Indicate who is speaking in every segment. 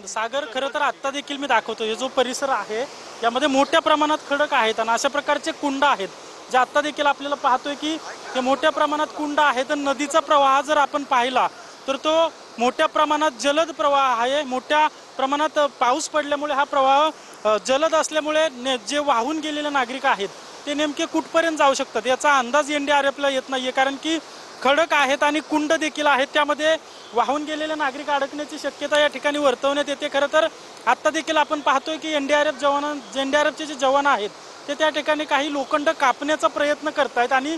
Speaker 1: सागर, खरं तर आत्ता देखील मी दाखवतो, हे जो परिसर आहे यामध्ये मोठ्या प्रमाणात खडक आहेत आणि अशा प्रकारचे कुंड आहेत जे आत्ता देखील आपल्याला पाहतोय की ते मोठ्या प्रमाणात कुंड आहेत. नदीचा प्रवाह जर आपण पाहिला तर तो मोठ्या प्रमाणात जलद प्रवाह आहे. मोठ्या प्रमाणात पाऊस पडल्यामुळे हा प्रवाह जलद असल्यामुळे जे वाहून गेलेले नागरिक आहेत ते नेमके कुठपर्यंत जाऊ शकतात याचा अंदाज NDRFला येत नाहीये, कारण की खडक आहेत आणि कुंड देखील आहेत, त्यामध्ये वाहून गेलेले नागरिक अडकण्याची शक्यता या ठिकाणी वर्तवण्यात येते. खरं तर आत्ता देखील आपण पाहतोय की NDRFचे जे जवान आहेत ते त्या ठिकाणी काही लोखंड कापण्याचा प्रयत्न करतायत आणि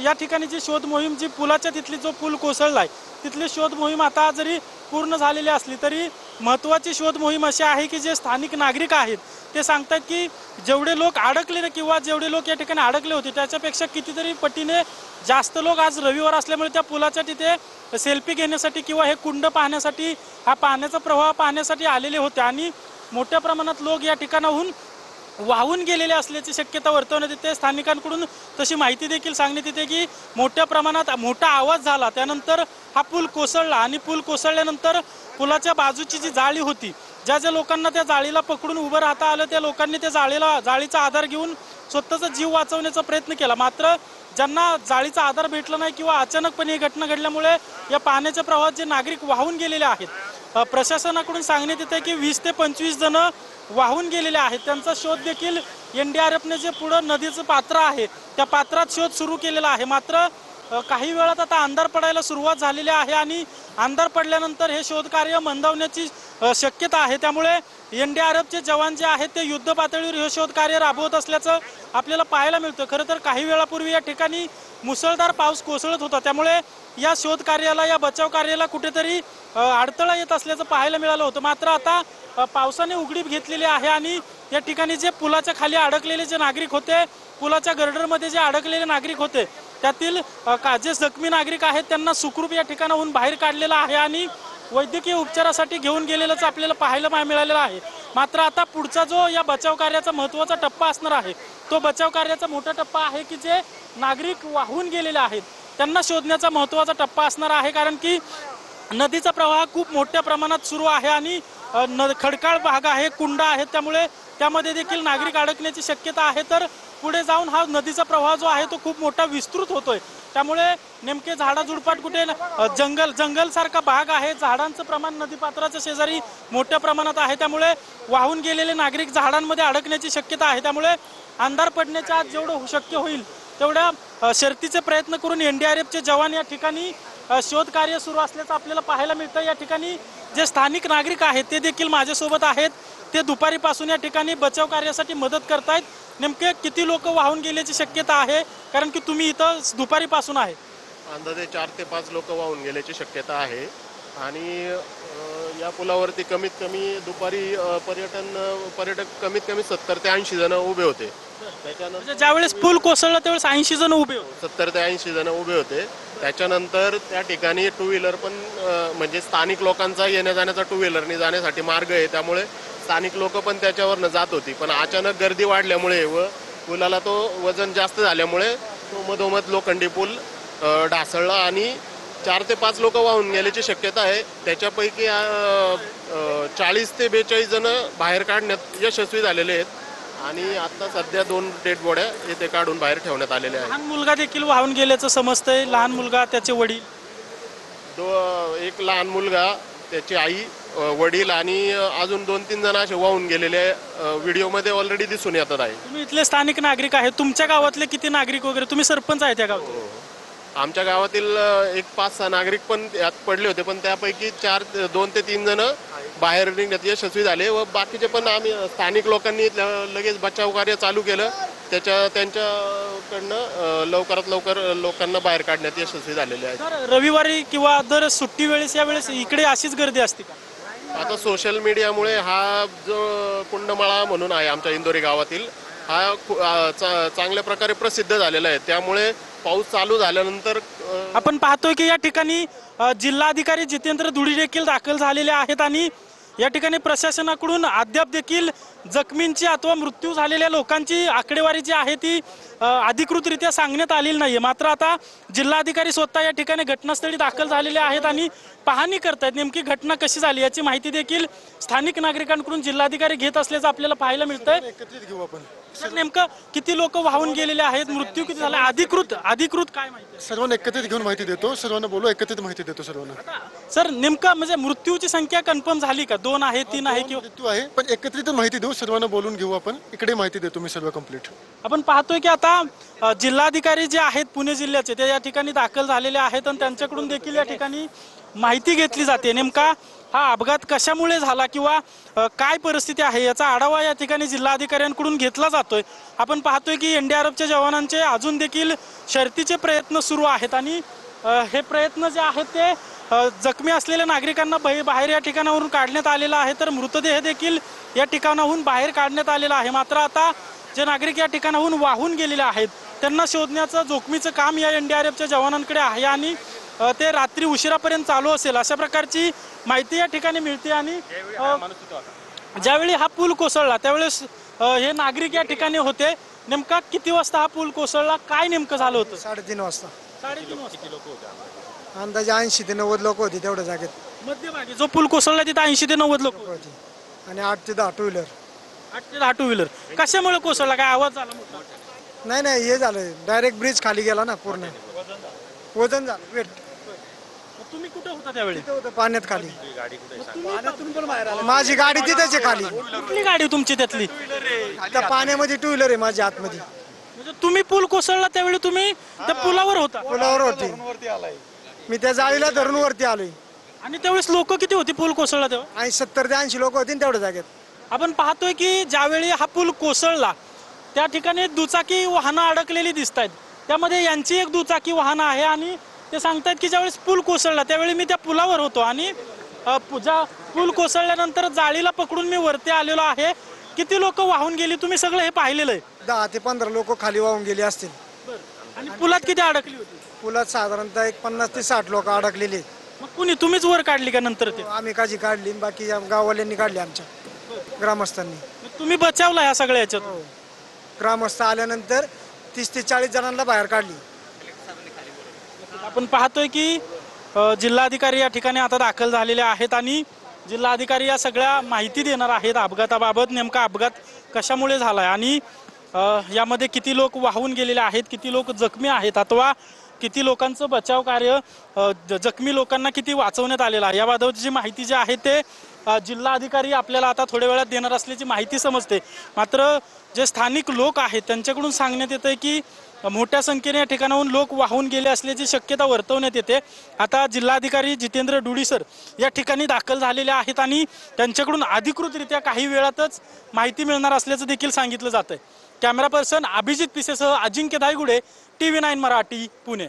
Speaker 1: या ठिकाणी जी शोध मोहीम, जी पुलाच्या तिथली जो पूल कोसळलाय तिथली शोध मोहीम आता जरी पूर्ण झालेली असली तरी महत्त्वाची शोध मोहीम अशी आहे की जे स्थानिक नागरिक आहेत ते सांगतात की जेवढे लोक अडकले किंवा जेवढे लोक या ठिकाणी अडकले होते त्याच्यापेक्षा कितीतरी पटीने जास्त लोक आज रविवार असल्यामुळे त्या पुलाच्या तिथे सेल्फी घेण्यासाठी किंवा हे कुंड पाहण्यासाठी, हा पाण्याचा प्रवाह पाहण्यासाठी आलेले होते आणि मोठ्या प्रमाणात लोक या ठिकाणाहून वाहून गेलेले असल्याची शक्यता वर्तवण्यात येते. स्थानिकांकडून तशी माहिती देखील सांगण्यात येते की मोठ्या प्रमाणात मोठा आवाज झाला, त्यानंतर हा पूल कोसळला आणि पूल कोसळल्यानंतर पुलाच्या बाजूची जी जाळी होती, ज्या लोकांना त्या जाळीला पकडून उभं राहता आलं त्या लोकांनी त्या जाळीचा आधार घेऊन स्वतःचा जीव वाचवण्याचा प्रयत्न केला. मात्र ज्यांना जाळीचा आधार भेटला नाही किंवा अचानकपणे ही घटना घडल्यामुळे या पाण्याच्या प्रवाहात जे नागरिक वाहून गेलेले आहेत, प्रशासनाकडून सांगण्यात येते की 20 ते 25 जण वाहून गेलेले आहेत. त्यांचा शोध देखील NDRFने जे पुढं नदीचं पात्र आहे त्या पात्रात शोध सुरू केलेला आहे. मात्र काही वेळात आता अंधार पडायला सुरुवात झालेली आहे आणि अंधार पडल्यानंतर हे शोध कार्य मंदावण्याची शक्यता आहे. त्यामुळे NDRFचे जवान जे आहेत ते युद्ध पातळीवर हे शोध कार्य राबवत असल्याचं आपल्याला पाहायला मिळतं. खरं तर काही वेळापूर्वी या ठिकाणी मुसळधार पाऊस कोसळत होता, त्यामुळे या शोध कार्याला, या बचाव कार्याला कुठेतरी अडथळा येत असल्याचं पाहायला मिळालं होतं. मात्र आता पावसाने उघडीप घेतलेली आहे आणि या ठिकाणी जे पुलाच्या खाली अडकलेले जे नागरिक होते, पुलाच्या गर्डरमध्ये जे अडकलेले नागरिक होते त्यातील जे जखमी नागरिक आहेत त्यांना सुखरूप या ठिकाणाहून बाहेर काढलेलं आहे आणि वैद्यकीय उपचारासाठी घेऊन गेलेलंच आपल्याला पाहायला मिळालेलं आहे. मात्र आता पुढचा जो या बचाव कार्याचा महत्त्वाचा टप्पा असणार आहे तो बचाव कार्याचा मोठा टप्पा आहे की जे नागरिक वाहून गेलेले आहेत त्यांना शोधण्याचा महत्त्वाचा टप्पा असणार आहे, कारण की नदीचा प्रवाह खूप मोठ्या प्रमाणात सुरू आहे आणि खडकाळ भाग आहे, कुंड आहेत, त्यामुळे त्यामध्ये देखील नागरिक अडकण्याची शक्यता आहे. तर पुढे जाऊन हा नदीचा प्रवाह जो आहे तो खूप मोठा विस्तृत होतोय, त्यामुळे नेमके झाडाझुडपाट कुठे जंगल सारखा भाग आहे, झाडांचं प्रमाण नदीपात्राच्या शेजारी मोठ्या प्रमाणात आहे, त्यामुळे वाहून गेलेले नागरिक झाडांमध्ये अडकण्याची शक्यता आहे. त्यामुळे अंधार पडण्याच्या आत जेवढं शक्य होईल तेवढ्या शर्तीचे प्रयत्न करून NDRFचे जवान या ठिकाणी शोध कार्य सुरू असल्याचं आपल्याला पाहायला मिळतं. या ठिकाणी जे स्थानिक नागरिक आहेत ते देखील माझ्यासोबत आहेत, ते दुपारीपासून या ठिकाणी बचाव कार्यासाठी मदत करतायत. नेमके किती लोक वाहून गेल्याची शक्यता आहे, कारण की तुम्ही इथं दुपारीपासून आहे?
Speaker 2: अंदाजे 4 ते 5 लोक वाहून गेल्याची शक्यता आहे आणि या पुलावरती कमीत कमी दुपारी पर्यटक कमीत कमी 70 ते 80 जण उभे होते.
Speaker 1: त्याच्यानंतर ज्यावेळेस पूल कोसळला त्यावेळेस 80 जण उभे होते.
Speaker 2: 70 ते 80 जण उभे होते. त्याच्यानंतर त्या ठिकाणी टू व्हीलर पण म्हणजे स्थानिक लोकांचा येण्या जाण्याचा टू व्हीलरने जाण्यासाठी मार्ग आहे, त्यामुळे स्थानिक लोक पण त्याच्यावरनं जात होती. पण अचानक गर्दी वाढल्यामुळे व पुलाला तो वजन जास्त झाल्यामुळे तो मधोमध लोखंडी पूल ढासळला आणि 4 ते 5 लोक वाहून गेल्याची शक्यता आहे. त्याच्यापैकी 40 ते 42 जण बाहेर काढण्यात यशस्वी झालेले आहेत आणि आता सध्या 2 डेड बॉड्या येथे काढून बाहेर ठेवण्यात आलेल्या आहेत.
Speaker 1: लहान मुलगा देखील वाहून गेल्याचं समजतंय, लहान मुलगा, त्याचे वडील,
Speaker 2: एक लहान मुलगा, त्याची आई, वडील आणि अजून 2-3 जण असे वाहून गेलेले व्हिडिओमध्ये ऑलरेडी दिसून येतात आहे.
Speaker 1: तुम्ही इथले स्थानिक नागरिक आहेत, तुमच्या गावातले किती नागरिक वगैरे, तुम्ही सरपंच आहे त्या गावात?
Speaker 2: आमच्या गावातील एक 5-6 नागरिक पण यात पडले होते, पण त्यापैकी 2 ते 3 जण बाहेर निघण्यात यशस्वी झाले व बाकीचे पण आम्ही स्थानिक लोकांनी लगेच बचाव कार्य चालू केलं. त्यांच्याकडनं लवकरात लवकर लोकांना बाहेर काढण्यात यशस्वी झालेले आहे.
Speaker 1: तर रविवारी किंवा दर सुट्टी वेळेस यावेळेस इकडे अशीच गर्दी असते का?
Speaker 2: आता सोशल मीडियामुळे हा जो कुंडमाळा म्हणून आहे आमच्या इंदोरी गावातील, हा चांगल्या प्रकारे प्रसिद्ध झालेला आहे. त्यामुळे पाऊस चालू झाल्यानंतर
Speaker 1: आपण पाहतोय की या ठिकाणी जिल्हाधिकारी जितेंद्र धुडी देखील दाखल झालेले आहेत आणि या ठिकाणी प्रशासनाकडून अद्याप देखील जखमींची अथवा मृत्यू झालेल्या लोकांची आकडेवारी जी आहे ती अधिकृतरित्या सांगण्यात आलेली नाहीये। मात्र आता जिल्हाधिकारी स्वतः या ठिकाणी घटनास्थळी दाखल झालेले आहेत आणि पाहणी करतायत। नेमकी घटना कशी झाली याची माहिती देखील स्थानिक नागरिकांकडून जिल्हाधिकारी घेत असल्याचं आपल्याला पाहायला मिळतंय।
Speaker 3: एकत्रित घेऊ आपण
Speaker 1: तर नेमकं किती लोक वाहून गेलेले आहेत, मृत्यू किती झाला, अधिकृत काय माहिती
Speaker 3: सर्वांना एकत्रित घेऊन माहिती देतो, सर्वांना बोलू, एकत्रित माहिती देतो सर्वांना।
Speaker 1: सर नेमकं म्हणजे मृत्यूची संख्या कन्फर्म झाली का, 2 आहे 3 आहे किंवा
Speaker 3: मृत्यू आहे पण एकत्रित माहिती देऊ, सर्वांना बोलून घेऊ आपण। इकडे माहिती देतो मी सर्व कंप्लीट।
Speaker 1: आपण पाहतोय की आता जिल्हाधिकारी जे आहेत पुणे जिल्ह्याचे ते या ठिकाणी दाखल झालेले आहेत आणि त्यांच्याकडून देखील या ठिकाणी माहिती घेतली जाते। नेमका हा अपघात कशामुळे झाला किंवा काय परिस्थिती आहे याचा आढावा या ठिकाणी जिल्हाधिकाऱ्यांकडून घेतला जातोय। आपण पाहतोय की एनडीआरएफच्या जवानांचे अजून देखील शर्थीचे प्रयत्न सुरू आहेत आणि हे प्रयत्न जे आहेत ते जखमी असलेल्या नागरिकांना बाहेर या ठिकाणावरून काढण्यात आलेला आहे, तर मृतदेह देखील या ठिकाणाहून बाहेर काढण्यात आलेला आहे। मात्र आता जे नागरिक या ठिकाणाहून वाहून गेलेले आहेत त्यांना शोधण्याचं जोखमीचं काम या एनडीआरएफच्या जवानांकडे आहे आणि ते रात्री उशिरापर्यंत चालू असेल अशा प्रकारची माहिती या ठिकाणी मिळते। आणि ज्यावेळी हा पूल कोसळला त्यावेळेस हे नागरिक या ठिकाणी होते। नेमका किती वाजता हा पूल कोसळला, काय नेमकं झालं होतं?
Speaker 4: 3:30 वाजता
Speaker 1: 3:30 वाजता
Speaker 4: अंदाजे 80 ते 90 लोक होते तेवढ्या जागेत
Speaker 1: मध्यभागी जो पूल कोसळला तिथे 80 ते 90 लोक
Speaker 4: होते आणि 8 ते 10 टू व्हीलर।
Speaker 1: 8 ते 10 टू व्हीलर कशामुळे कोसळला, काय आवाज झाला मोठा?
Speaker 4: नाही हे झालं डायरेक्ट ब्रिज खाली गेला ना, पूर्ण वजन झालं वेट।
Speaker 1: तुम्ही कुठे होता त्यावेळी?
Speaker 4: तिथे होतं पाण्यात खाली, माझी गाडी तिथेच आहे खाली।
Speaker 1: कुठली गाडी तुमची त्यातली?
Speaker 4: त्या पाण्यामध्ये टू व्हीलर आहे माझी आतमध्ये।
Speaker 1: म्हणजे तुम्ही पूल कोसळला त्यावेळी तुम्ही त्या पुलावर होता
Speaker 4: पुलावर होते मी, त्या जाळीला धरून वरती आलोय
Speaker 1: आणि त्यावेळेस लोक किती होती पूल कोसळला तेव्हा?
Speaker 4: आणि 70 ते 80 लोक होते तेवढ्या जागेत।
Speaker 1: आपण पाहतोय की ज्यावेळी हा पूल कोसळला त्या ठिकाणी दुचाकी वाहनं अडकलेली दिसत आहेत। त्यामध्ये यांची एक दुचाकी वाहन आहे आणि ते सांगतायत की ज्यावेळेस पूल कोसळला त्यावेळी मी त्या पुलावर होतो आणि पूल कोसळल्यानंतर जाळीला पकडून मी वरती आलेलो आहे। किती लोक वाहून गेली तुम्ही सगळं हे पाहिलेलं आहे?
Speaker 4: 10 ते 15 लोक खाली वाहून गेले असतील।
Speaker 1: आणि पुलात किती अडकली होती?
Speaker 4: पुलात साधारणतः एक 50 ते 60 लोक अडकलेले।
Speaker 1: मग कुणी तुम्हीच वर काढली का नंतर ते?
Speaker 4: आम्ही काळजी काढली, बाकी गाववाल्यांनी काढली, आमच्या ग्रामस्थांनी।
Speaker 1: मग तुम्ही बचावला ह्या सगळ्या याच्यात?
Speaker 4: ग्रामस्थ आल्यानंतर 30 ते 40 जणांना बाहेर काढली।
Speaker 1: आपण पाहतोय की जिल्हाधिकारी या ठिकाणी आता दाखल झालेले आहेत आणि जिल्हाधिकारी या सगळ्या माहिती देणार आहेत अपघाताबाबत। नेमका अपघात कशामुळे झालाय आणि यामध्ये किती लोक वाहून गेलेले आहेत, किती लोक जखमी आहेत अथवा किती लोकांचं बचाव कार्य, जखमी लोकांना किती वाचवण्यात आलेलं आहे याबाबतची माहिती जी आहे ते जिल्हाधिकारी आपल्याला आता थोड्या वेळात देणार असल्याची माहिती समजते। मात्र जे स्थानिक लोक आहेत त्यांच्याकडून सांगण्यात येतंय की मोठ्या संख्येने या ठिकाणाहून लोक वाहून गेले असल्याची शक्यता वर्तवण्यात येते। आता जिल्हाधिकारी जितेंद्र डुडी सर या ठिकाणी दाखल झालेले आहेत आणि त्यांच्याकडून अधिकृतरित्या काही वेळातच माहिती मिळणार असल्याचं देखील सांगितलं जातंय। कॅमेरा पर्सन अभिजित पिसेसह अजिंक्य धायगुडे, TV9 मराठी, पुणे।